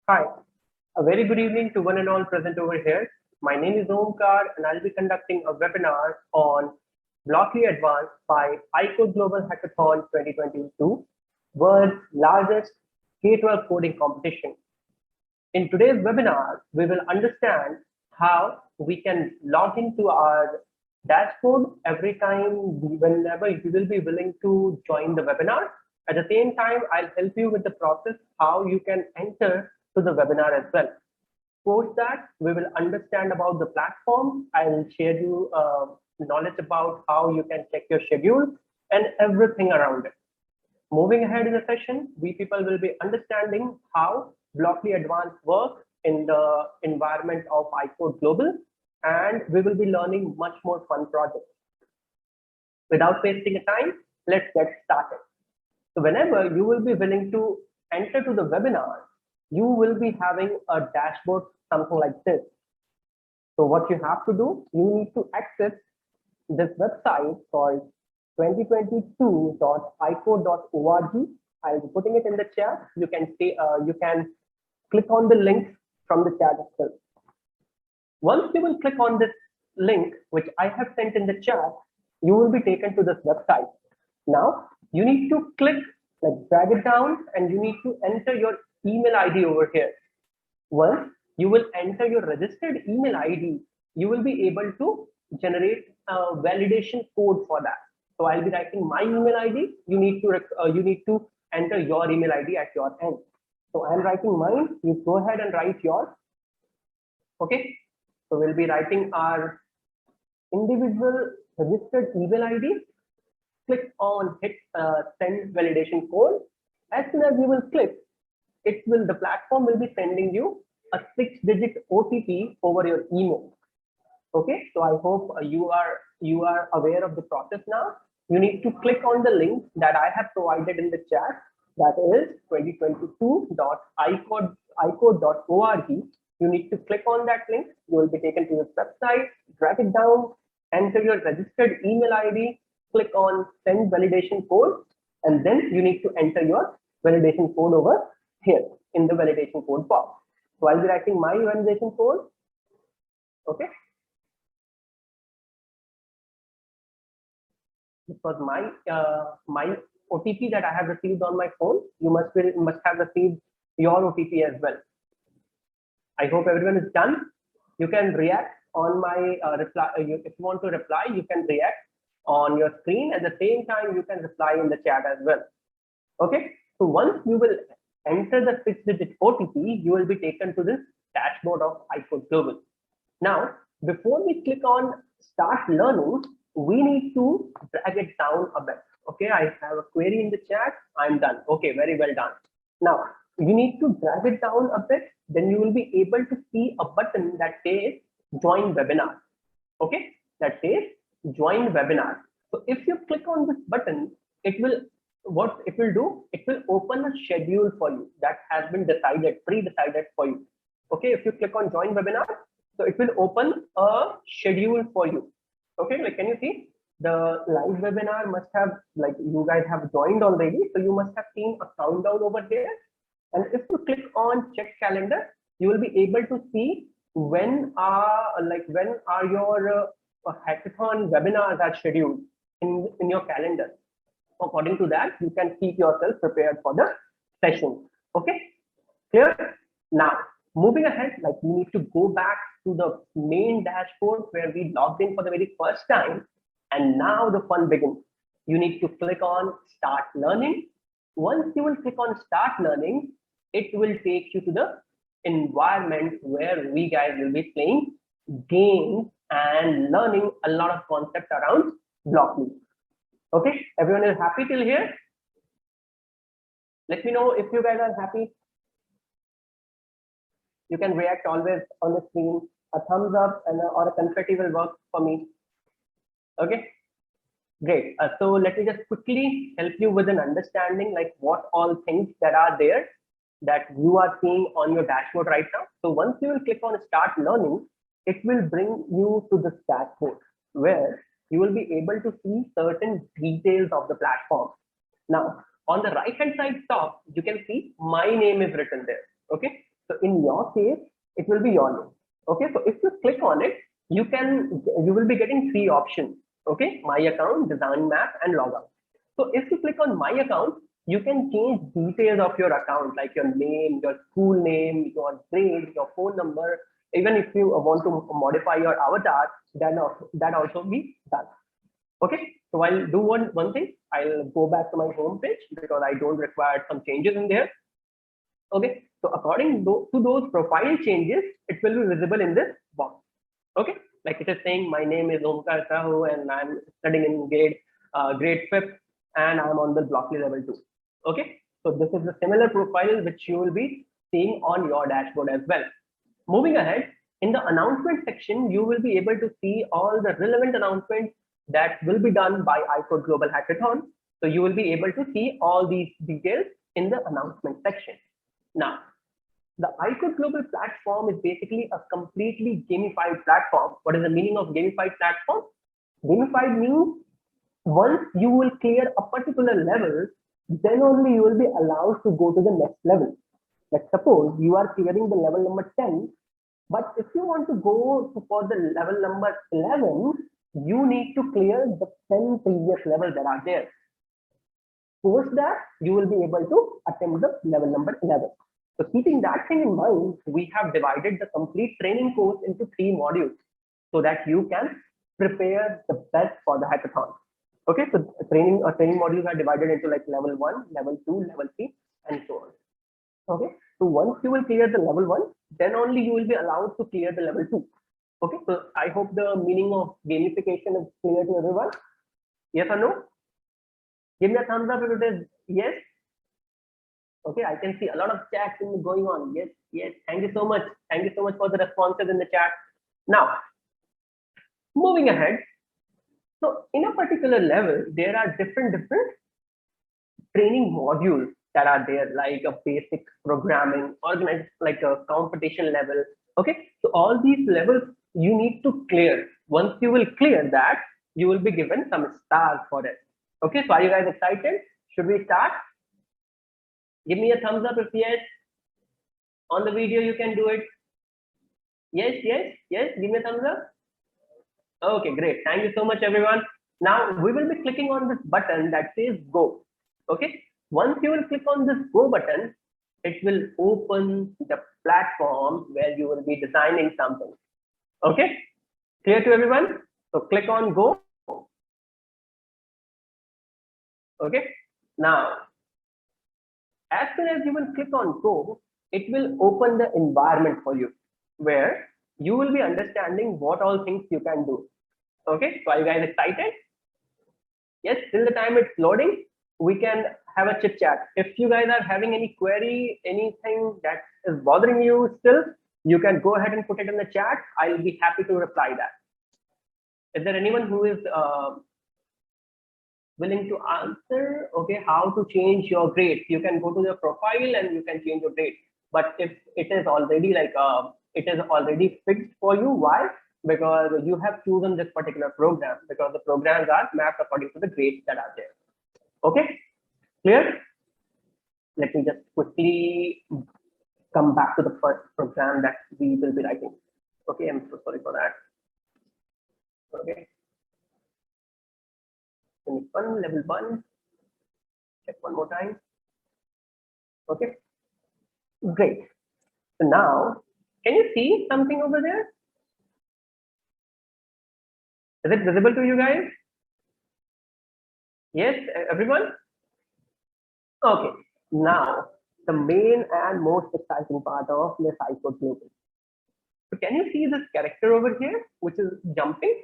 Hi, a very good evening to one and all present over here. My name is Omkar and I'll be conducting a webinar on Blockly Advanced by ICode Global Hackathon 2022, world's largest K-12 coding competition. In today's webinar, we will understand how we can log into our dashboard every time, whenever you will be willing to join the webinar. At the same time, I'll help you with the process, how you can enter to the webinar as well. Post that, we will understand about the platform. I'll share you knowledge about how you can check your schedule and everything around it. Moving ahead in the session, we people will be understanding how Blockly Advanced works in the environment of ICode Global, and we will be learning much more fun projects. Without wasting time, let's get started. So whenever you will be willing to enter to the webinar, you will be having a dashboard, something like this. So what you have to do, you need to access this website called 2022.icode.org. I'll be putting it in the chat. You can click on the link from the chat itself. Once you will click on this link, which I have sent in the chat, you will be taken to this website. Now you need to click, like drag it down, and you need to enter your email ID over here. Once you will enter your registered email ID, you will be able to generate a validation code for that. So I'll be writing my email ID. You need to enter your email ID at your end. So I'm writing mine. You go ahead and write yours. Okay. So we'll be writing our individual registered email ID. Click on hit send validation code. As soon as you will click, the platform will be sending you a 6-digit OTP over your email. Okay, so I hope you are aware of the process now. You need to click on the link that I have provided in the chat. That is 2022.icode.org. You need to click on that link. You will be taken to this website. Drag it down. Enter your registered email ID. Click on send validation code, and then you need to enter your validation code over here in the validation code box. So I'll be writing my validation code. Okay. This was my OTP that I have received on my phone. You must have received your OTP as well. I hope everyone is done. You can react on my reply. If you want to reply, you can react on your screen. At the same time, you can reply in the chat as well. Okay. So once you will enter the 6-digit OTP, you will be taken to this dashboard of ICode Global. Now, before we click on start learning, we need to drag it down a bit. Okay, I have a query in the chat. I'm done. Okay, very well done. Now, you need to drag it down a bit. Then you will be able to see a button that says join webinar. Okay, that says join webinar. So if you click on this button, what it will do, it will open a schedule for you that has been pre-decided for you. Okay, if you click on join webinar, so it will open a schedule for you. Okay, like can you see the live webinar must have, like you guys have joined already, so you must have seen a countdown over here. And if you click on check calendar, you will be able to see when are your hackathon webinars are scheduled in your calendar. According to that, you can keep yourself prepared for the session. Okay, clear? Now, moving ahead, like we need to go back to the main dashboard where we logged in for the very first time. And now the fun begins. You need to click on start learning. Once you will click on start learning, it will take you to the environment where we guys will be playing games and learning a lot of concepts around Blockly. Okay, everyone is happy till here? Let me know if you guys are happy. You can react always on the screen. A thumbs up or a confetti will work for me. Okay, great. So let me just quickly help you with an understanding, like what all things that are there that you are seeing on your dashboard right now. So once you will click on start learning, it will bring you to this dashboard where you will be able to see certain details of the platform. Now, on the right hand side top, you can see my name is written there. Okay, So in your case, it will be your name. Okay, so if you click on it, you will be getting three options. Okay, my account, design map, and logout. So if you click on my account, you can change details of your account, like your name, your school name, your grade, your phone number. Even if you want to modify your avatar, then that also be done. Okay, so I'll do one thing. I'll go back to my home page because I don't require some changes in there. Okay, so according to those profile changes, it will be visible in this box. Okay, like it is saying my name is Omkar Sahu and I'm studying in grade 5th and I'm on the Blockly level 2. Okay, so this is the similar profile which you will be seeing on your dashboard as well. Moving ahead, in the announcement section, you will be able to see all the relevant announcements that will be done by ICode Global Hackathon. So you will be able to see all these details in the announcement section. Now, the ICode Global platform is basically a completely gamified platform. What is the meaning of gamified platform? Gamified means once you will clear a particular level, then only you will be allowed to go to the next level. Let's suppose you are clearing the level number 10, but if you want to go for the level number 11, you need to clear the 10 previous levels that are there. Post that, you will be able to attempt the level number 11. So keeping that thing in mind, we have divided the complete training course into 3 modules so that you can prepare the best for the hackathon. Okay, so training modules are divided into like level 1, level 2, level 3, and so on. Okay, so once you will clear the level 1, then only you will be allowed to clear the level 2. Okay, so I hope the meaning of gamification is clear to everyone. Yes or no? Give me a thumbs up if it is yes. Okay, I can see a lot of chats going on. Yes, yes. Thank you so much. Thank you so much for the responses in the chat. Now, moving ahead. So in a particular level, there are different training modules that are there, like a basic programming, organized like a competition level. Okay, so all these levels you need to clear. Once you will clear that, you will be given some stars for it. Okay, so are you guys excited? Should we start? Give me a thumbs up if yes. On the video, you can do it. Yes, yes, yes. Give me a thumbs up. Okay, great. Thank you so much, everyone. Now we will be clicking on this button that says go. Okay. Once you will click on this go button, it will open the platform where you will be designing something. Okay. Clear to everyone? So click on go. Okay. Now, as soon as you will click on go, it will open the environment for you where you will be understanding what all things you can do. Okay, so are you guys excited? Yes, till the time it's loading, we can have a chit chat. If you guys are having any query, anything that is bothering you still, you can go ahead and put it in the chat. I'll be happy to reply that. Is there anyone who is willing to answer? Okay, how to change your grade? You can go to your profile and you can change your grade. But if it is already like it is already fixed for you, why? Because you have chosen this particular program, because the programs are mapped according to the grades that are there. Okay, clear? Let me just quickly come back to the first program that we will be writing. Okay, I'm so sorry for that. Okay. Level 1. Check one more time. Okay, great. So now, can you see something over there? Is it visible to you guys? Yes, everyone? Okay, now the main and most exciting part of this ICode Global. So can you see this character over here, which is jumping?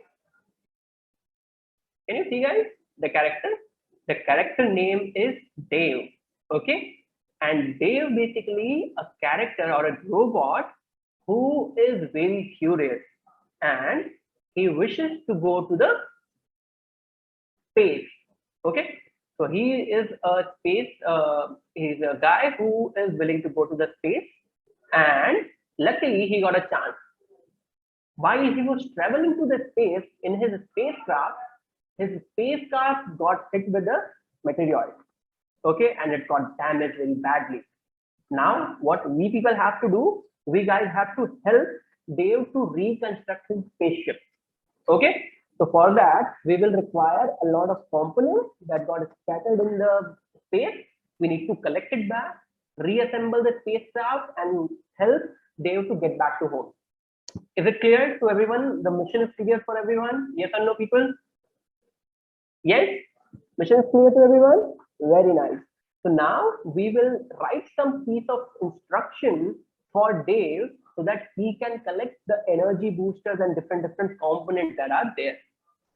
Can you see, guys, the character? The character name is Dave, okay? And Dave basically a character or a robot who is very curious and he wishes to go to the space. Okay, so he is a space, he's a guy who is willing to go to the space, and luckily he got a chance. While he was traveling to the space in his spacecraft got hit with a meteoroid. Okay, and it got damaged very badly. Now, what we people have to do, we guys have to help Dave to reconstruct his spaceship. Okay, so for that, we will require a lot of components that got scattered in the space. We need to collect it back, reassemble the spacecraft, and help Dave to get back to home. Is it clear to everyone? The mission is clear for everyone? Yes or no, people? Yes? Mission is clear to everyone? Very nice. So now we will write some piece of instruction for Dave so that he can collect the energy boosters and different components that are there.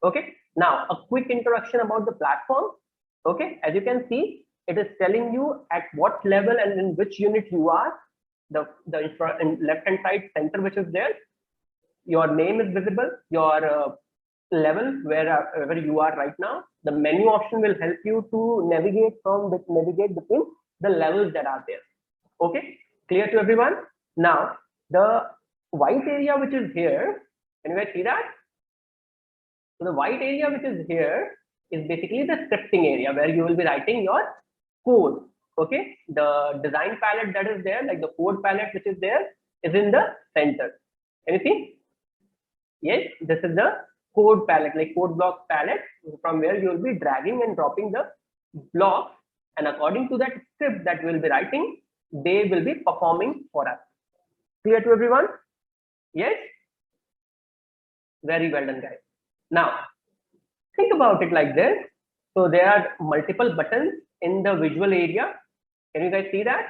Okay. Now a quick introduction about the platform. Okay. As you can see, it is telling you at what level and in which unit you are. The left hand side center which is there. Your name is visible. Your level where you are right now. The menu option will help you to navigate between the levels that are there. Okay, clear to everyone? Now the white area which is here, can you guys see that? So the white area which is here is basically the scripting area where you will be writing your code. Okay, the design palette that is there, like the code palette which is there, is in the center. Can you see? Yes, this is the code palette, like code block palette, from where you will be dragging and dropping the blocks, and according to that script that we will be writing, they will be performing for us. Clear to everyone? Yes? Very well done, guys. Now, think about it like this. So there are multiple buttons in the visual area. Can you guys see that?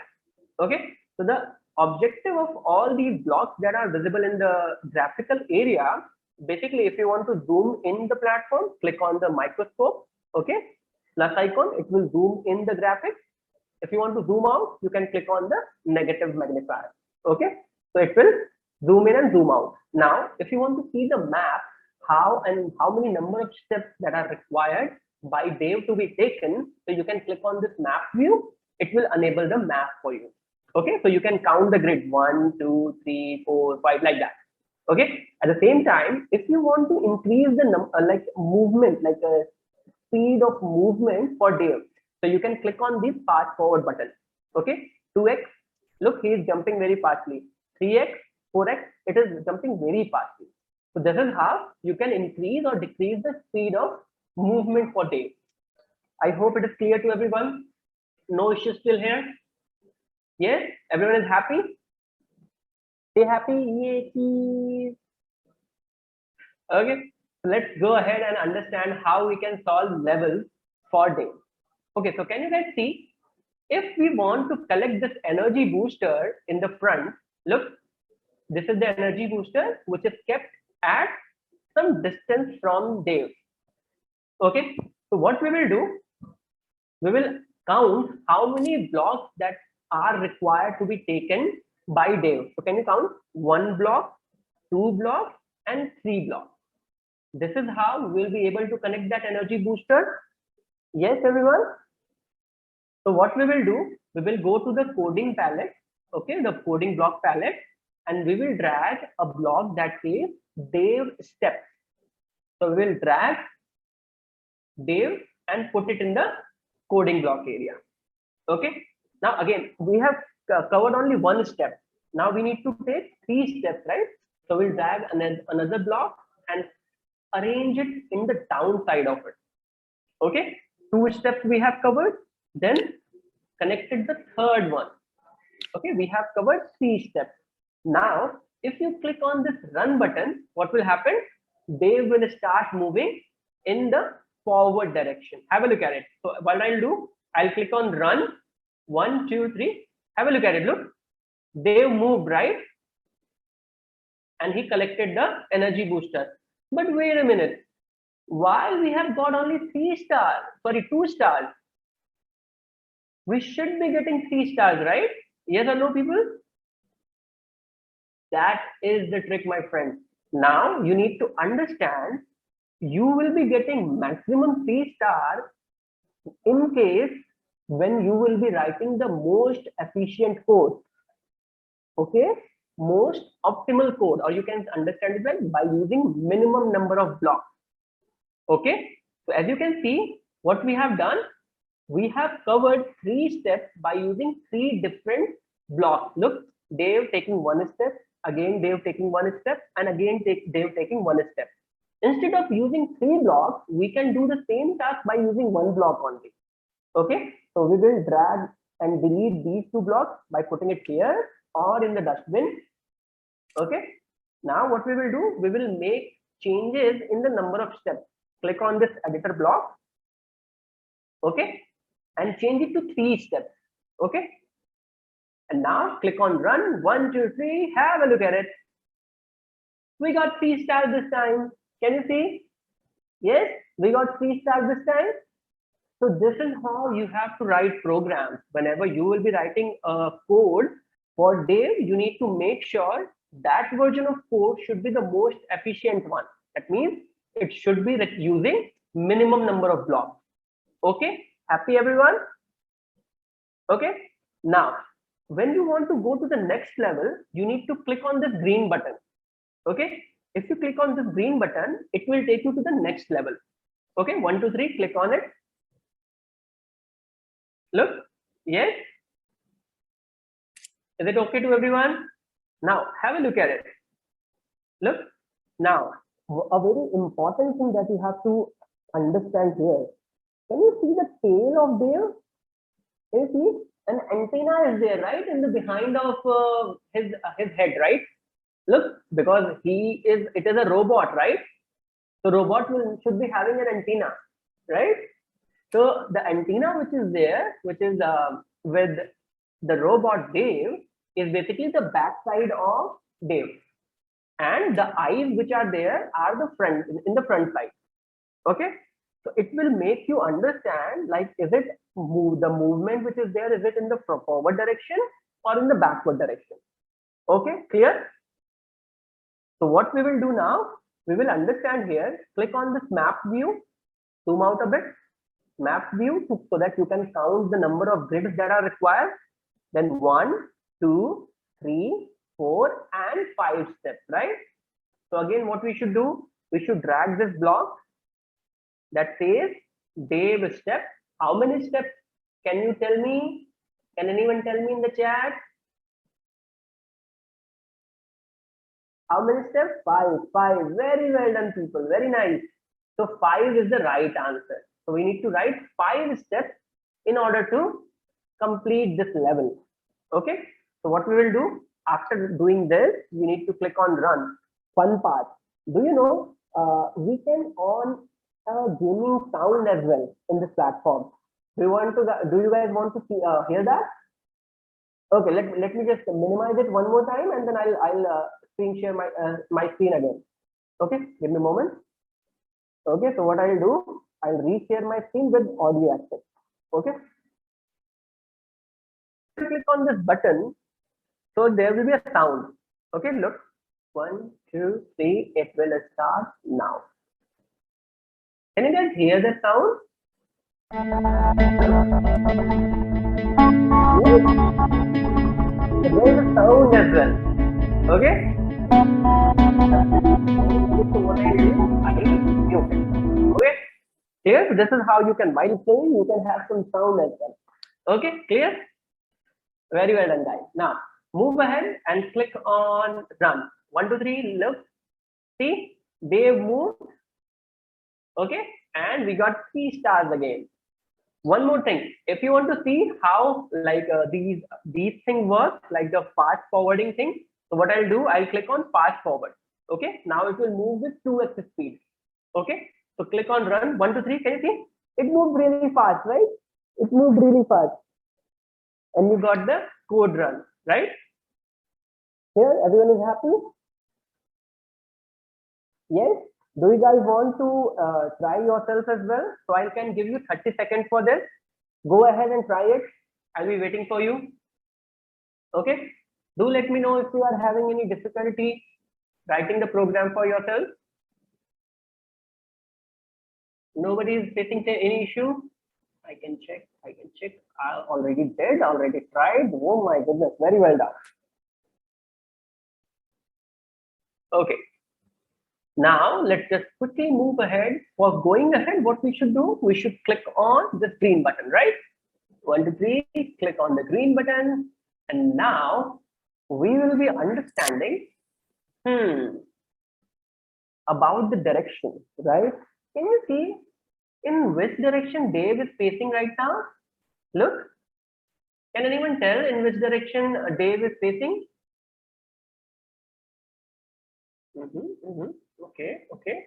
Okay. So the objective of all these blocks that are visible in the graphical area, basically, if you want to zoom in the platform, click on the microscope, okay, plus icon, it will zoom in the graphic. If you want to zoom out, you can click on the negative magnifier, okay, so it will zoom in and zoom out. Now, if you want to see the map, how many number of steps that are required by Dave to be taken, so you can click on this map view, it will enable the map for you. Okay, so you can count the grid 1, 2, 3, 4, 5, like that. Okay, at the same time, if you want to increase the movement, like a speed of movement for Dave, so you can click on this fast forward button. Okay, 2x, look, he is jumping very fastly. 3x, 4x, it is jumping very fastly. So this is how you can increase or decrease the speed of movement for Dave. I hope it is clear to everyone. No issues still here. Yes, everyone is happy. Stay happy. Yay, please. Okay, so let's go ahead and understand how we can solve levels for Dave. Okay, so can you guys see? If we want to collect this energy booster in the front, look, this is the energy booster which is kept at some distance from Dave. Okay, so what we will do, we will count how many blocks that are required to be taken by Dave. So can you count 1 block, 2 blocks, and 3 blocks? This is how we'll be able to connect that energy booster. Yes, everyone. So what we will do, we will go to the coding palette, okay, the coding block palette, and we will drag a block that says Dave steps. So we will drag Dave and put it in the coding block area. Okay. Now again, we have covered only 1 step. Now we need to take 3 steps, right? So we'll drag another block and arrange it in the downside of it. Okay. 2 steps we have covered. Then connected the 3rd one. Okay. We have covered 3 steps. Now, if you click on this run button, what will happen? They will start moving in the forward direction. Have a look at it. So what I'll do, I'll click on run. 1, 2, 3. Have a look at it. Look, they moved, right? And he collected the energy booster. But wait a minute. Why we have got only 3 stars? Sorry, 2 stars. We should be getting 3 stars, right? Yes or no, people? That is the trick, my friend. Now you need to understand you will be getting maximum 3 stars in case when you will be writing the most efficient code. Okay, most optimal code, or you can understand it well by using minimum number of blocks. Okay, so as you can see, what we have done, we have covered 3 steps by using 3 different blocks. Look, Dave taking one step, again Dave taking one step, and again Dave taking one step. Instead of using 3 blocks, we can do the same task by using 1 block only. Okay, so we will drag and delete these 2 blocks by putting it here or in the dustbin. Okay, now what we will do, we will make changes in the number of steps. Click on this editor block. Okay, and change it to 3 steps. Okay, and now click on run. 1, 2, 3. Have a look at it. We got 3 stars this time. Can you see? Yes, we got 3 stars this time. So this is how you have to write programs. Whenever you will be writing a code for Dave, you need to make sure that version of code should be the most efficient one. That means it should be using minimum number of blocks. Okay, happy everyone? Okay, now when you want to go to the next level, you need to click on this green button. Okay, if you click on this green button, it will take you to the next level. Okay, 1, 2, 3, click on it. Look, yes. Is it okay to everyone? Now have a look at it. Look, now a very important thing that you have to understand here. Can you see the tail of Dave? Can you see? An antenna is there, right? In the behind of his head, right? Look, because it is a robot, right? So robot should be having an antenna, right? So the antenna which is there, which is with the robot Dave, is basically the backside of Dave, and the eyes which are there are the front in the front side. Okay, so it will make you understand, like, is it the movement which is there, is it in the forward direction or in the backward direction? Okay, clear? So what we will do now, we will understand here. Click on this map view, zoom out a bit. Map view, so that you can count the number of grids that are required. Then 1, 2, 3, 4, and 5 steps, right? So again, what we should do, we should drag this block that says Dave step. How many steps? Can you tell me? Can anyone tell me in the chat? How many steps? 5. Very well done, people. Very nice. So 5 is the right answer. So we need to write 5 steps in order to complete this level. Okay. So what we will do after doing this, we need to click on run. Fun part. Do you know we can on a gaming sound as well in this platform? Do you guys want to see, hear that? Okay. Let me just minimize it one more time, and then I'll screen share my screen again. Okay. Give me a moment. Okay. So what I'll do, I'll reshare my screen with audio access. Okay. Click on this button, so there will be a sound. Okay, look, 1, 2, 3, it will start now. Can you guys hear the sound? Yes. There is a sound as well. Okay. So what I do, I mute it. Okay. Clear? So this is how you can, while playing, you can have some sound as well. Okay, clear? Very well done, guys. Now move ahead and click on run. 1, 2, 3. Look, see, Dave moved. Okay, and we got 3 stars again. One more thing, if you want to see how like these things work, like the fast forwarding thing. So what I'll do, I'll click on fast forward. Okay, now it will move with 2x speed. Okay, so click on run. 1, 2, 3. Can you see? It moved really fast, right? It moved really fast. And you got the code run, right? Here, everyone is happy? Yes? Do you guys want to try yourself as well? So I can give you 30 seconds for this. Go ahead and try it. I'll be waiting for you. Okay? Do let me know if you are having any difficulty writing the program for yourself. Nobody is facing any issue? I can check. I already did, already tried. Oh my goodness, very well done. Okay. Now let's just quickly move ahead. For going ahead, what we should do, we should click on the green button, right? 1, 2, 3, click on the green button. And now we will be understanding about the direction, right? Can you see in which direction Dave is facing right now? Look, can anyone tell in which direction Dave is facing? Okay, okay,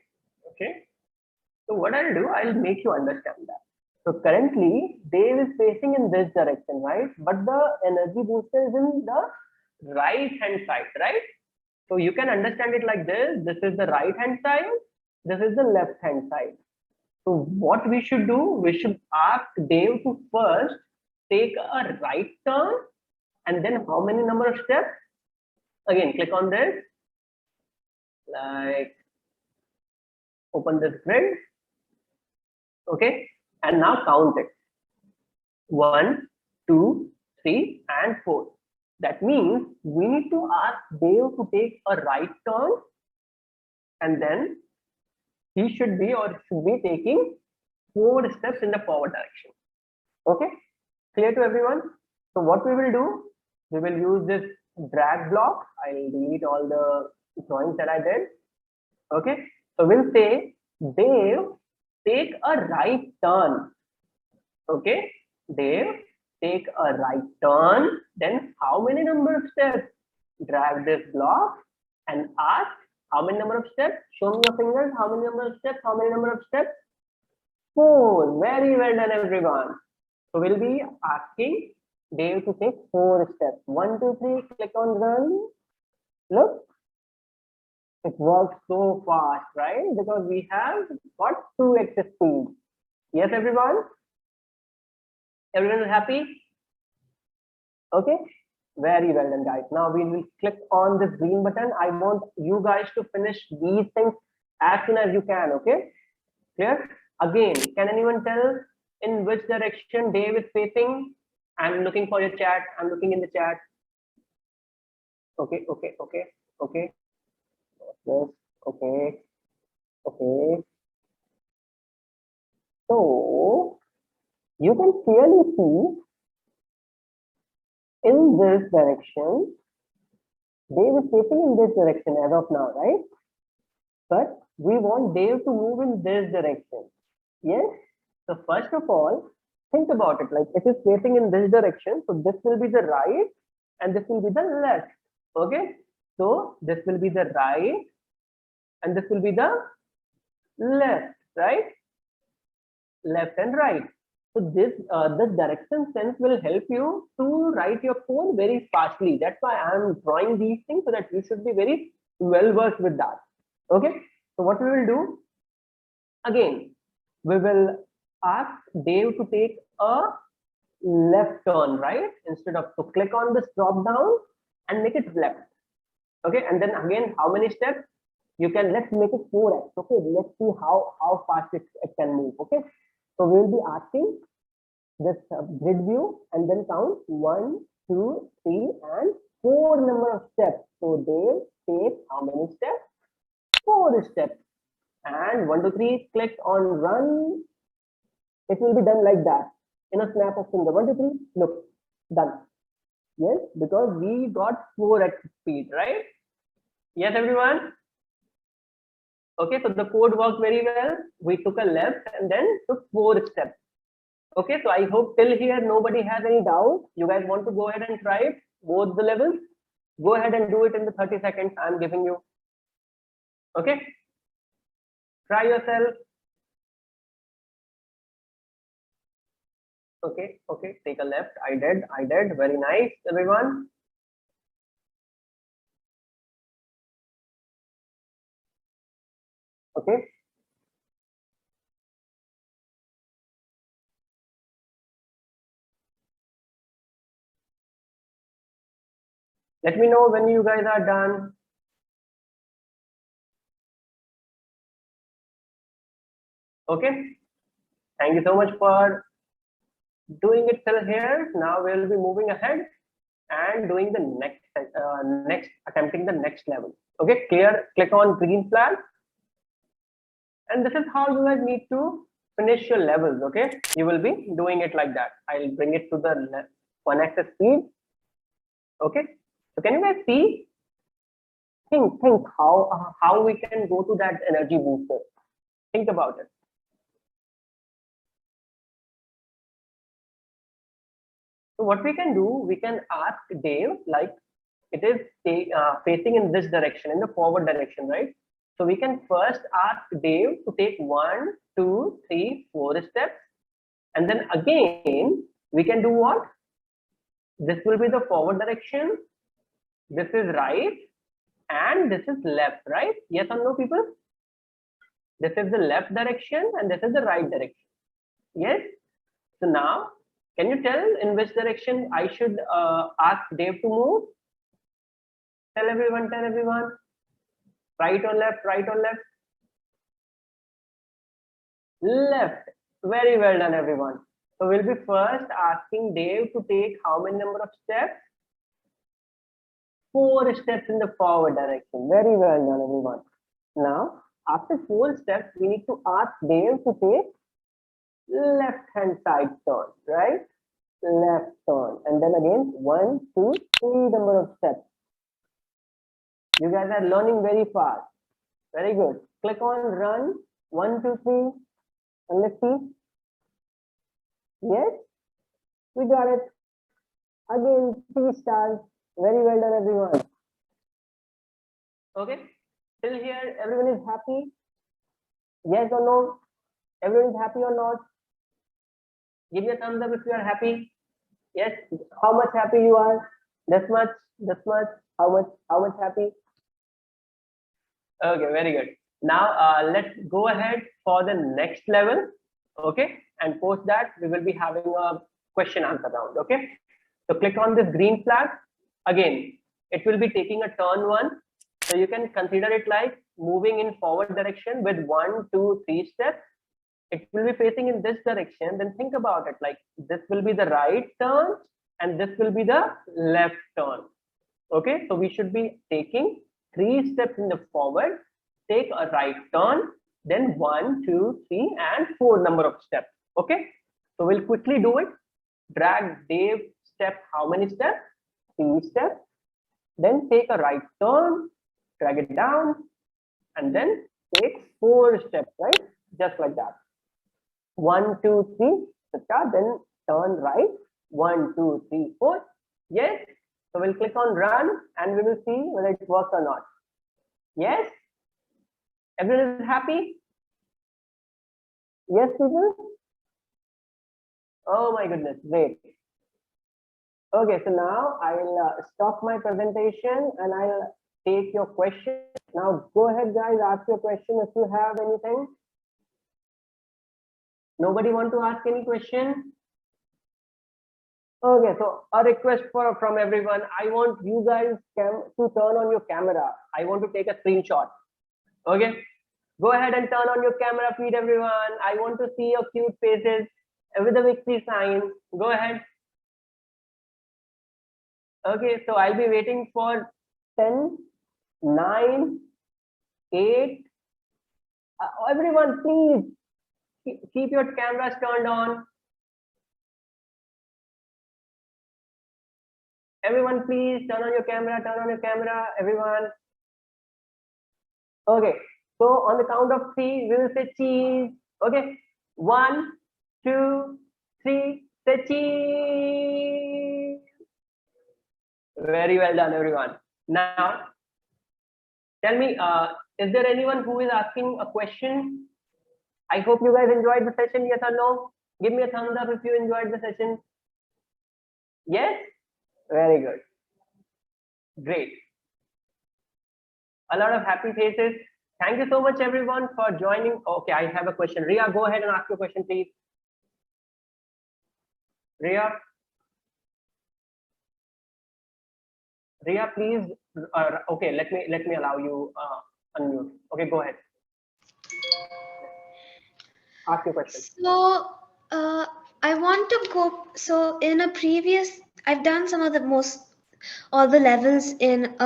okay. So what I'll do, I'll make you understand that. So currently, Dave is facing in this direction, right? But the energy booster is in the right hand side, right? So you can understand it like this. This is the right hand side. This is the left hand side. So what we should do, we should ask Dave to first take a right turn, and then how many number of steps? Again, click on this, like open this grid. Okay, and now count it. 1, 2, 3, and 4. That means we need to ask Dave to take a right turn, and then he should be taking 4 steps in the forward direction. Okay, clear to everyone? So what we will do, we will use this drag block. I'll delete all the drawings that I did. Okay, so we'll say Dave, take a right turn. Okay, Dave, take a right turn. Then how many number of steps? Drag this block and ask how many number of steps? Show me your fingers. How many number of steps? How many number of steps? 4. Very well done, everyone. So we'll be asking Dave to take 4 steps. 1, 2, 3. Click on run. Look, it works so fast, right? Because we have got 2x speed. Yes, everyone? Everyone is happy? Okay, very well done, guys. Now we will click on this green button. I want you guys to finish these things as soon as you can. Okay, clear? Again, can anyone tell in which direction Dave is facing? I'm looking for your chat. I'm looking in the chat. Okay, okay, okay, okay. Yes, okay, okay. So you can clearly see in this direction, Dave is facing in this direction as of now, right? But we want Dave to move in this direction. Yes. So first of all, think about it. Like it is facing in this direction. So this will be the right and this will be the left. Okay. So this will be the right and this will be the left, right? Left and right. So this direction sense will help you to write your code very fastly. That's why I'm drawing these things so that you should be very well versed with that. Okay. So what we will do, again, we will ask Dave to take a left turn, right? Instead of to click on this drop down and make it left. Okay. And then again, how many steps? You can, let's make it 4x. Okay. Let's see how fast it can move. Okay. So we will be asking this grid view and then count 1, 2, 3, and 4 number of steps. So they take how many steps? 4 steps. And 1, 2, 3, click on run. It will be done like that in a snap of finger. 1, 2, 3, look, done. Yes, because we got 4x speed, right? Yes, everyone. Okay, so the code worked very well. We took a left and then took 4 steps. Okay, so I hope till here nobody has any doubt. You guys want to go ahead and try it, both the levels? Go ahead and do it in the 30 seconds I'm giving you. Okay, try yourself. Okay, okay, take a left. I did. Very nice, everyone. Okay. Let me know when you guys are done. Okay. Thank you so much for doing it till here. Now we'll be moving ahead and doing the next attempting the next level. Okay, clear. Click on green flag. And this is how you guys need to finish your levels. Okay, you will be doing it like that. I'll bring it to the 1x speed. Okay, so can you guys see? Think how we can go to that energy booster. Think about it. So what we can do, we can ask Dave, like it is facing in this direction, in the forward direction, right? So we can first ask Dave to take 1, 2, 3, 4 steps, and then again we can do what? This will be the forward direction. This is right, and this is left, right? Yes or no, people? This is the left direction, and this is the right direction. Yes. So now, can you tell in which direction I should ask Dave to move? Tell everyone, tell everyone. Right or left, right or left? Left. Very well done, everyone. So we'll be first asking Dave to take how many number of steps? 4 steps in the forward direction. Very well done, everyone. Now, after 4 steps, we need to ask Dave to take left hand side turn, right? Left turn, and then again 1, 2, 3 number of steps. You guys are learning very fast. Very good. Click on run. 1, 2, 3, and let's see. Yes, we got it. Again, 3 stars. Very well done, everyone. Okay, till here everyone is happy? Yes or no? Everyone is happy or not? Give me a thumbs up if you are happy. Yes. How much happy you are? This much, this much. How much happy? Okay, very good. Now let's go ahead for the next level. Okay, and post that we will be having a question answer round. Okay, so click on this green flag. Again, it will be taking a turn 1. So you can consider it like moving in forward direction with 1, 2, 3 steps. It will be facing in this direction. Then think about it like this will be the right turn and this will be the left turn. Okay, so we should be taking 3 steps in the forward, take a right turn, then 1, 2, 3, and 4 number of steps. Okay, so we'll quickly do it. Drag Dave step. How many steps? 3 steps. Then take a right turn, drag it down, and then take 4 steps, right? Just like that. 1, 2, 3, then turn right. 1, 2, 3, 4. Yes. So we'll click on run and we will see whether it works or not. Yes. Everyone is happy? Yes, people? Oh my goodness, great. Okay, so now I will stop my presentation and I'll take your question. Now go ahead, guys, ask your question if you have anything. Nobody want to ask any question? Okay, so a request from everyone. I want you guys to turn on your camera. I want to take a screenshot. Okay, go ahead and turn on your camera feed, everyone. I want to see your cute faces with the victory sign. Go ahead. Okay, so I'll be waiting for 10, 9, 8. Everyone, please keep your cameras turned on. Everyone, please turn on your camera, everyone. Okay, so on the count of 3, we will say cheese. Okay, 1, 2, 3, say cheese. Very well done, everyone. Now, tell me, is there anyone who is asking a question? I hope you guys enjoyed the session, yes or no? Give me a thumbs up if you enjoyed the session. Yes? Very good. Great. A lot of happy faces. Thank you so much, everyone, for joining. Okay, I have a question. Ria, go ahead and ask your question, please. Ria, please. Okay, let me allow you unmute. Okay, go ahead. Ask your question. So I want to go. So in a previous, I've done some of the all the levels in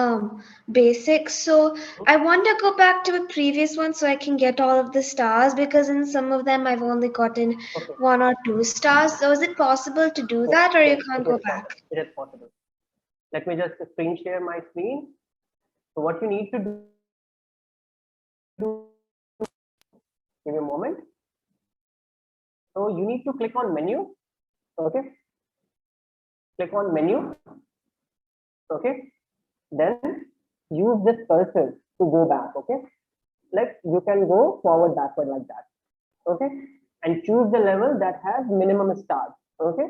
basics. So I want to go back to a previous one so I can get all of the stars, because in some of them I've only gotten 1 or 2 stars. So is it possible to do that, or you can't go back? It is possible. Let me just screen share my screen. So what you need to do, give me a moment. So you need to click on menu. Okay. Click on menu. Okay. Then use this cursor to go back. Okay. Like you can go forward, backward like that. Okay. And choose the level that has minimum stars. Okay.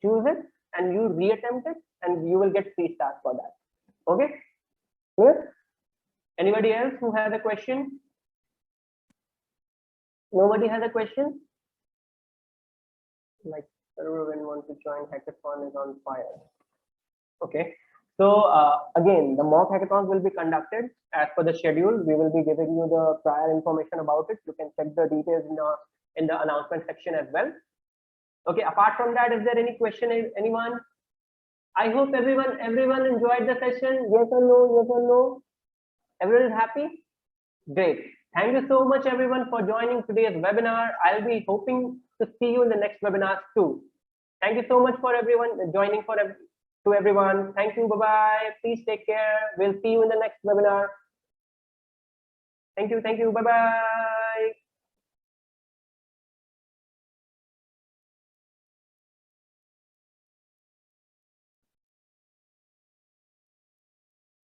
Choose it and you reattempt it and you will get 3 stars for that. Okay. Clear? Anybody else who has a question? Nobody has a question? Like everyone wants to join hackathon is on fire. Okay. So again, the mock hackathons will be conducted as per the schedule. We will be giving you the prior information about it. You can check the details in the announcement section as well. Okay. Apart from that, is there any question? Anyone? I hope everyone enjoyed the session. Yes or no? Yes or no? Everyone is happy? Great. Thank you so much, everyone, for joining today's webinar. I'll be hoping to see you in the next webinars too. Thank you so much for everyone joining. To everyone, thank you. Bye bye. Please take care. We'll see you in the next webinar. Thank you. Thank you. Bye bye.